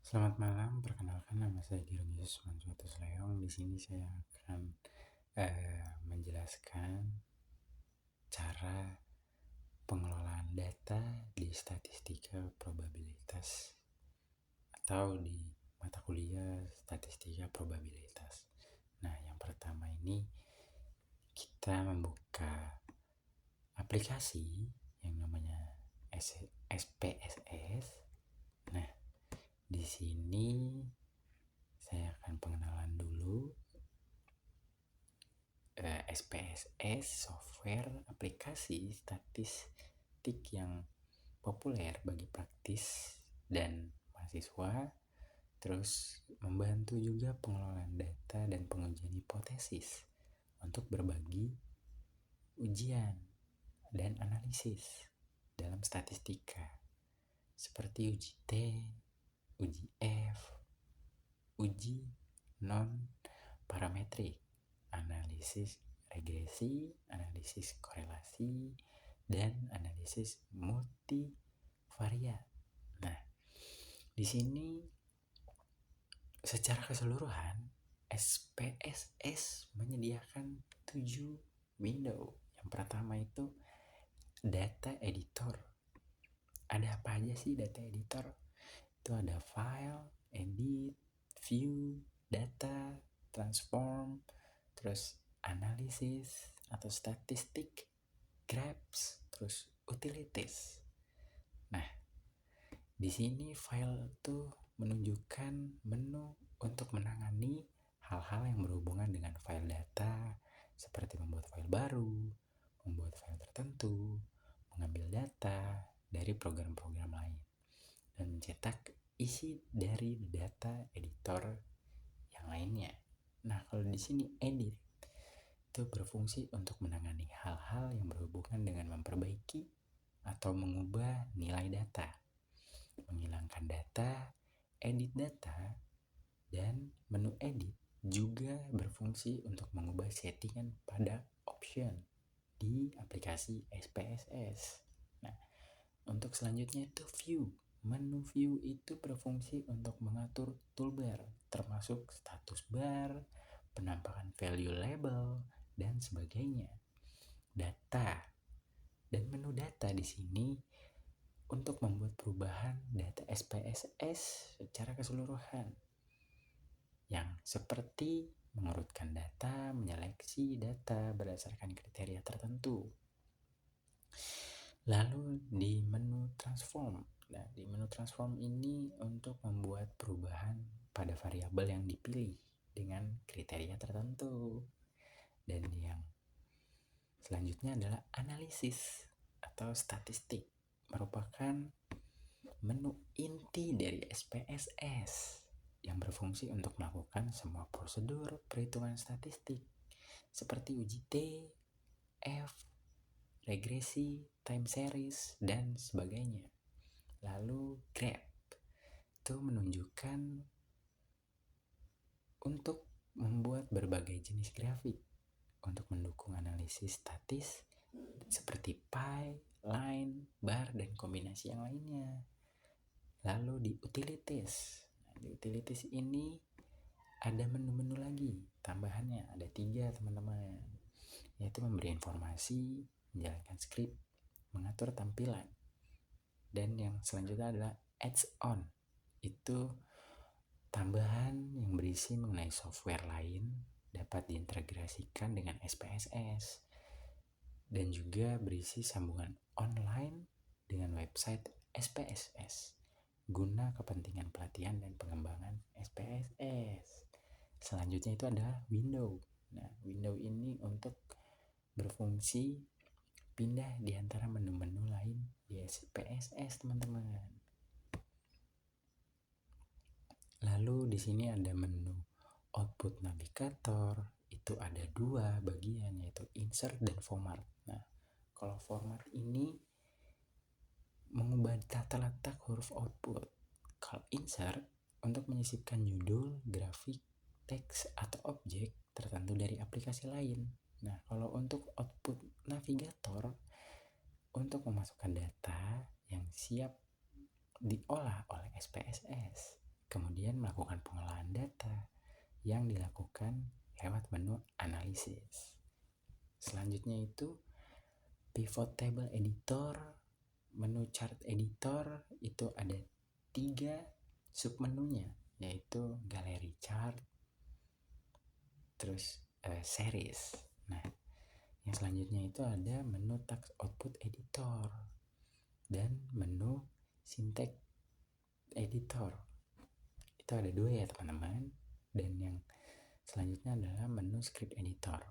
Selamat malam, perkenalkan nama saya Giring Yesus Mansuetus Leong. Di sini saya akan menjelaskan cara pengelolaan data di statistika probabilitas atau di mata kuliah statistika probabilitas. Nah, yang pertama ini kita membuka aplikasi yang namanya SPSS. Nah, di sini saya akan pengenalan dulu. SPSS software aplikasi statistik yang populer bagi praktis dan mahasiswa, terus membantu juga pengelolaan data dan pengujian hipotesis untuk berbagi ujian dan analisis dalam statistika seperti uji T, uji F, uji non-parametrik, analisis regresi, analisis korelasi, dan analisis multivariat. Nah, di sini secara keseluruhan SPSS menyediakan 7 window. Yang pertama itu data editor. Ada apa aja sih data editor? Itu ada file, edit, view, data, transform, terus analisis atau statistik, graphs, terus utilities. Nah, di sini file tuh menunjukkan menu untuk menangani hal-hal yang berhubungan dengan file data, seperti membuat file baru, membuat file tertentu, mengambil data dari program-program lain, dan mencetak isi dari data editor yang lainnya. Nah, kalau di sini edit itu berfungsi untuk menangani hal-hal yang berhubungan dengan memperbaiki atau mengubah nilai data, menghilangkan data, edit data, dan menu edit juga berfungsi untuk mengubah settingan pada option di aplikasi SPSS. Nah, untuk selanjutnya itu view. Menu view itu berfungsi untuk mengatur toolbar, termasuk status bar, penampakan value label, dan sebagainya. Data dan menu data di sini untuk membuat perubahan data SPSS secara keseluruhan, yang seperti mengurutkan data, menyeleksi data berdasarkan kriteria tertentu. Lalu di menu transform. Nah, di menu transform ini untuk membuat perubahan pada variabel yang dipilih dengan kriteria tertentu. Dan yang selanjutnya adalah analisis atau statistik, merupakan menu inti dari SPSS yang berfungsi untuk melakukan semua prosedur perhitungan statistik seperti uji T, F, regresi, time series, dan sebagainya. Lalu graph itu menunjukkan untuk membuat berbagai jenis grafik untuk mendukung analisis statis seperti pie, line, bar, dan kombinasi yang lainnya. Lalu di utilities. Nah, di utilities ini ada menu-menu lagi, tambahannya ada 3 teman-teman, yaitu memberi informasi, menjalankan skrip, mengatur tampilan. Dan yang selanjutnya adalah adds-on. Itu tambahan yang berisi mengenai software lain dapat diintegrasikan dengan SPSS, dan juga berisi sambungan online dengan website SPSS guna kepentingan pelatihan dan pengembangan SPSS. Selanjutnya itu adalah window. Nah, window ini untuk berfungsi pindah di antara menu-menu lain di SPSS, teman-teman. Lalu di sini ada menu output navigator. Itu ada 2 bagian, yaitu insert dan format. Nah, kalau format ini mengubah tata letak huruf output. Kalau insert untuk menyisipkan judul, grafik, teks, atau objek tertentu dari aplikasi lain. Nah, kalau untuk output navigator untuk memasukkan data yang siap diolah oleh SPSS. kemudian melakukan pengolahan data yang dilakukan lewat menu analisis. Selanjutnya itu pivot table editor, menu chart editor, itu ada 3 submenunya, yaitu gallery chart, terus series. Nah, yang selanjutnya itu ada menu text output editor dan menu syntax editor. Itu ada 2 ya teman-teman. Dan yang selanjutnya adalah menu script editor.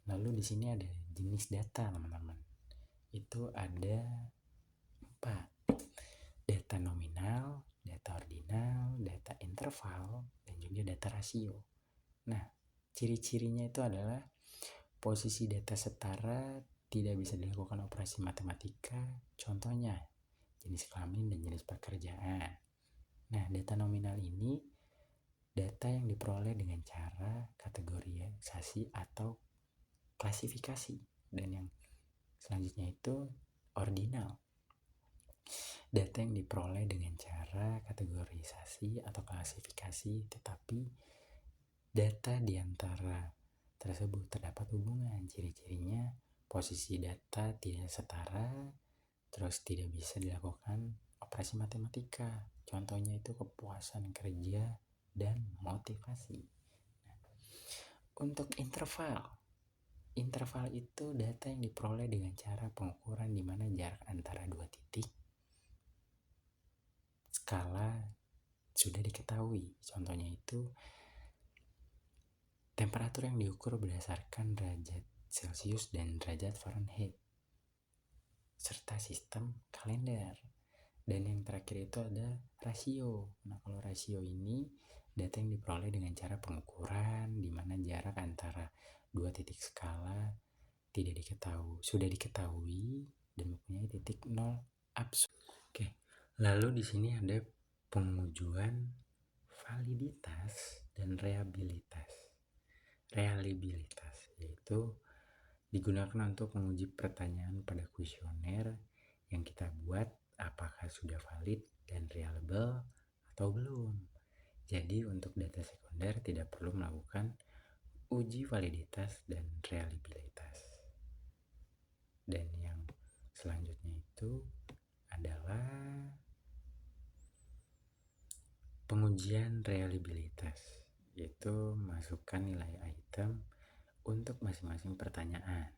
Lalu di sini ada jenis data teman-teman. Itu ada 4. Data nominal, data ordinal, data interval, dan juga data rasio. Nah, ciri-cirinya itu adalah posisi data setara, tidak bisa dilakukan operasi matematika, contohnya jenis kelamin dan jenis pekerjaan. Nah, data nominal ini data yang diperoleh dengan cara kategorisasi atau klasifikasi. Dan yang selanjutnya itu ordinal. Data yang diperoleh dengan cara kategorisasi atau klasifikasi, tetapi data di antara tersebut terdapat hubungan. Ciri-cirinya posisi data tidak setara, terus tidak bisa dilakukan operasi matematika. Contohnya itu kepuasan kerja dan motivasi. Nah, untuk interval itu data yang diperoleh dengan cara pengukuran di mana jarak antara 2 titik skala sudah diketahui. Contohnya itu temperatur yang diukur berdasarkan derajat Celcius dan derajat Fahrenheit, serta sistem kalender. Dan yang terakhir itu ada rasio. Nah, kalau rasio ini data yang diperoleh dengan cara pengukuran di mana jarak antara 2 titik skala sudah diketahui dan mempunyai titik 0 absolut. Oke. Lalu di sini ada pengujian validitas dan reliabilitas, yaitu digunakan untuk menguji pertanyaan pada kuesioner yang kita buat apakah sudah valid dan reliable atau belum. Jadi untuk data sekunder tidak perlu melakukan uji validitas dan reliabilitas. Dan yang selanjutnya itu adalah pengujian reliabilitas, yaitu masukkan nilai item untuk masing-masing pertanyaan.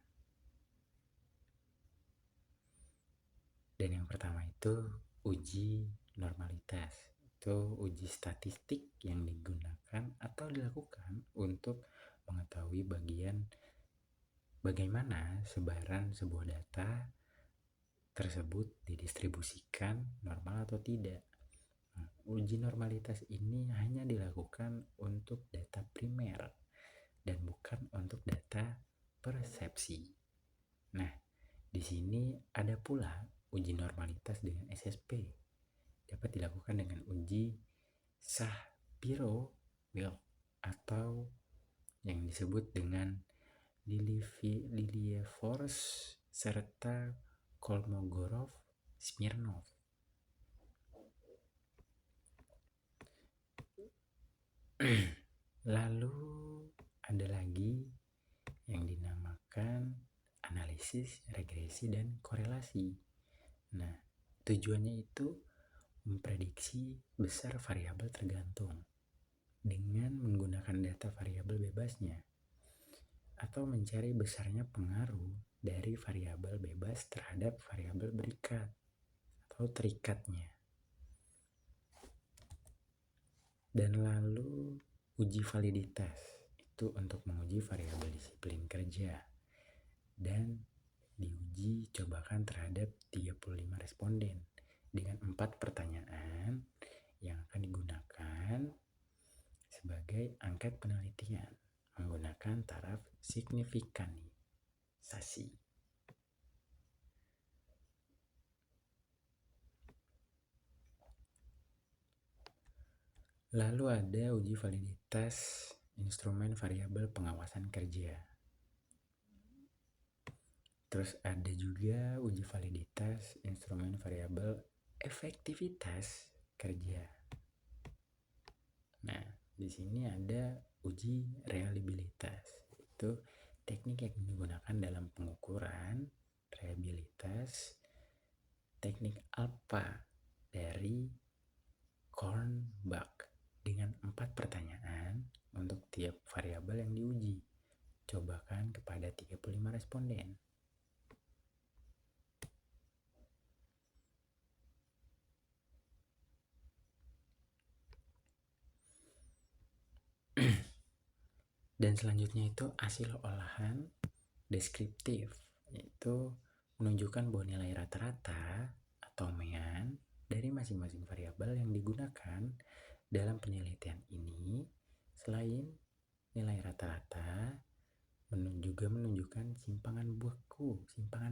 Dan yang pertama itu uji normalitas. Itu uji statistik yang digunakan atau dilakukan untuk mengetahui bagaimana sebaran sebuah data tersebut didistribusikan normal atau tidak. Nah, uji normalitas ini hanya dilakukan untuk data primer dan bukan untuk data persepsi. Nah, di sini ada pula uji normalitas dengan SSP. Dapat dilakukan dengan uji Shapiro-Wilk atau yang disebut dengan Lilliefors serta Kolmogorov-Smirnov. Lalu ada lagi yang dinamakan analisis, regresi, dan korelasi. Nah, tujuannya itu memprediksi besar variabel tergantung dengan menggunakan data variabel bebasnya, atau mencari besarnya pengaruh dari variabel bebas terhadap variabel berikat atau terikatnya. Dan lalu uji validitas itu untuk menguji variabel disiplin kerja dan diuji cobakan terhadap 35 responden dengan 4 pertanyaan yang akan digunakan sebagai angket penelitian menggunakan taraf signifikanisasi. Lalu ada uji validitas instrumen variabel pengawasan kerja. Terus ada juga uji validitas instrumen variabel efektivitas kerja. Di sini ada uji reliabilitas. Itu teknik yang digunakan dalam pengukuran reliabilitas teknik alpha dari Kornbach dengan 4 pertanyaan untuk tiap variabel yang diuji. Cobakan kepada 35 responden. Dan selanjutnya itu hasil olahan deskriptif, yaitu menunjukkan bahwa nilai rata-rata atau mean dari masing-masing variabel yang digunakan dalam penelitian ini. Selain nilai rata-rata, juga menunjukkan simpangan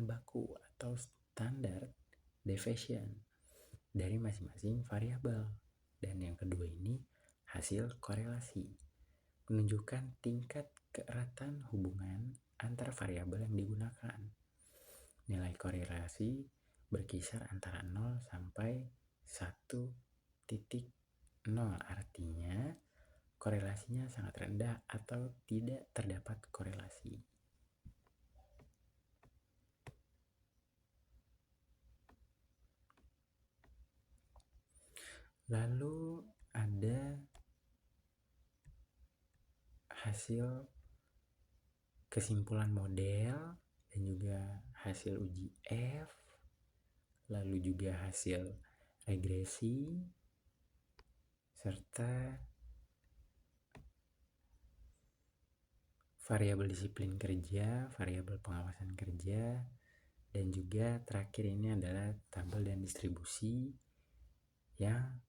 baku atau standar deviation dari masing-masing variabel. Dan yang kedua ini hasil korelasi, menunjukkan tingkat keeratan hubungan antar variabel yang digunakan. Nilai korelasi berkisar antara 0 sampai 1,0, artinya korelasinya sangat rendah atau tidak terdapat korelasi. Lalu ada hasil kesimpulan model dan juga hasil uji F, lalu juga hasil regresi, serta variabel disiplin kerja, variabel pengawasan kerja, dan juga terakhir ini adalah tabel dan distribusi yang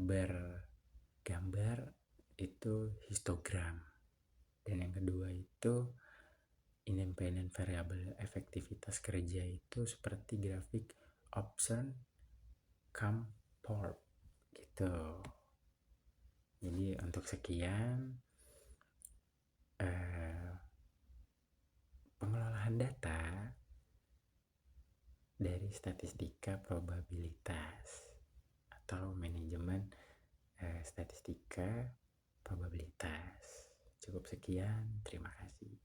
bergambar itu histogram. Dan yang kedua itu independent variable efektivitas kerja itu seperti grafik option Camthorpe gitu. Jadi untuk sekian pengelolaan data dari statistika probabilitas atau manajemen statistika probabilitas. Cukup sekian, terima kasih.